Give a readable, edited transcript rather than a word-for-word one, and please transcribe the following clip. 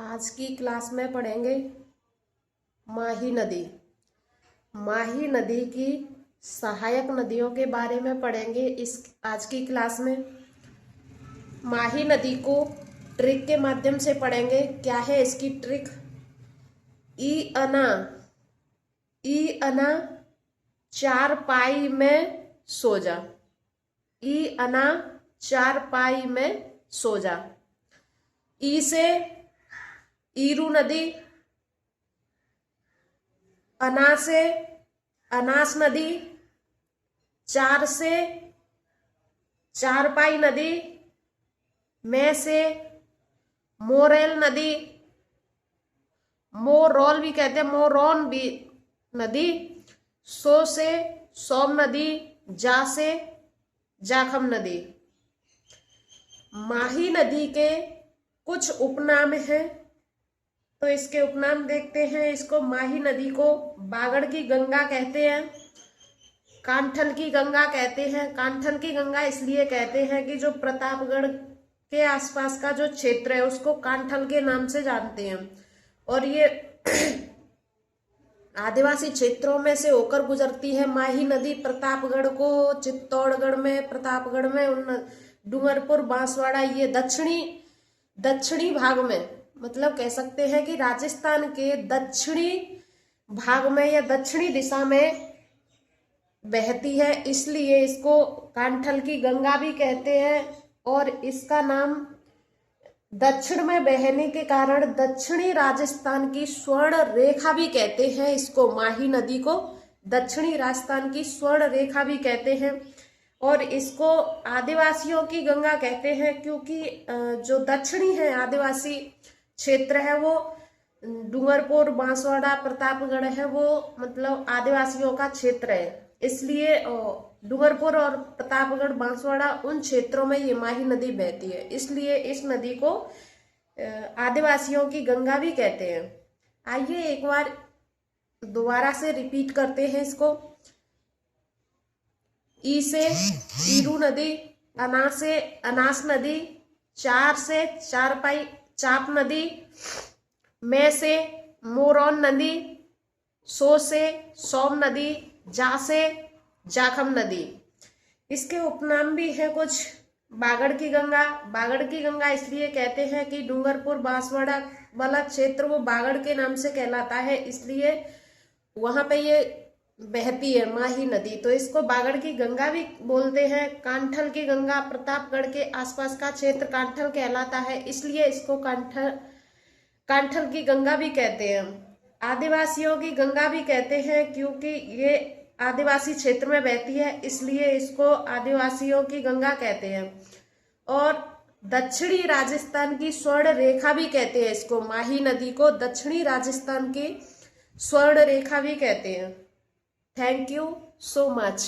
आज की क्लास में पढ़ेंगे माही नदी। माही नदी की सहायक नदियों के बारे में पढ़ेंगे इस आज की क्लास में। माही नदी को ट्रिक के माध्यम से पढ़ेंगे। क्या है इसकी ट्रिक? ई अना चार पाई में सो जा। ई अना चार पाई में सो जा। ई से ईरू नदी, अना से अनास नदी, चार से चारपाई नदी, मैं से मोरेल नदी, मोरोल भी कहते हैं, मोरोन भी नदी, सो से सोम नदी, जा से जाखम नदी। माही नदी के कुछ उपनाम हैं, तो इसके उपनाम देखते हैं। इसको माही नदी को बागड़ की गंगा कहते हैं, कांठल की गंगा कहते हैं। कांठल की गंगा इसलिए कहते हैं कि जो प्रतापगढ़ के आसपास का जो क्षेत्र है उसको कांठल के नाम से जानते हैं, और ये आदिवासी क्षेत्रों में से होकर गुजरती है। माही नदी प्रतापगढ़ को, चित्तौड़गढ़ में, प्रतापगढ़ में, उन डूंगरपुर, बांसवाड़ा, ये दक्षिणी भाग में, मतलब कह सकते हैं कि राजस्थान के दक्षिणी भाग में या दक्षिणी दिशा में बहती है, इसलिए इसको कांठल की गंगा भी कहते हैं। और इसका नाम दक्षिण में बहने के कारण दक्षिणी राजस्थान की स्वर्ण रेखा भी कहते हैं। इसको माही नदी को दक्षिणी राजस्थान की स्वर्ण रेखा भी कहते हैं। और इसको आदिवासियों की गंगा कहते हैं, क्योंकि जो दक्षिणी है आदिवासी क्षेत्र है वो डूंगरपुर, बांसवाड़ा, प्रतापगढ़ है, वो मतलब आदिवासियों का क्षेत्र है, इसलिए डूंगरपुर और प्रतापगढ़, बांसवाड़ा, उन क्षेत्रों में ये माही नदी बहती है, इसलिए इस नदी को आदिवासियों की गंगा भी कहते हैं। आइए एक बार दोबारा से रिपीट करते हैं इसको। ई से ईरू नदी, अना से अनास नदी, चार से चारपाई चाप नदी, मैं से मोरौन नदी, सो से सोम नदी, जा से जाखम नदी। इसके उपनाम भी है कुछ। बागड़ की गंगा, बागड़ की गंगा इसलिए कहते हैं कि डूंगरपुर, बांसवाड़ा वाला क्षेत्र वो बागड़ के नाम से कहलाता है, इसलिए वहां पे ये बहती है माही नदी, तो इसको बागड़ की गंगा भी बोलते हैं। कांठल की गंगा, प्रतापगढ़ के आसपास का क्षेत्र कांठल कहलाता है, इसलिए इसको कांठल की गंगा भी कहते हैं। आदिवासियों की गंगा भी कहते हैं, क्योंकि ये आदिवासी क्षेत्र में बहती है, इसलिए इसको आदिवासियों की गंगा कहते हैं। और दक्षिणी राजस्थान की स्वर्ण रेखा भी कहते हैं इसको, माही नदी को दक्षिणी राजस्थान की स्वर्ण रेखा भी कहते हैं। Thank you so much.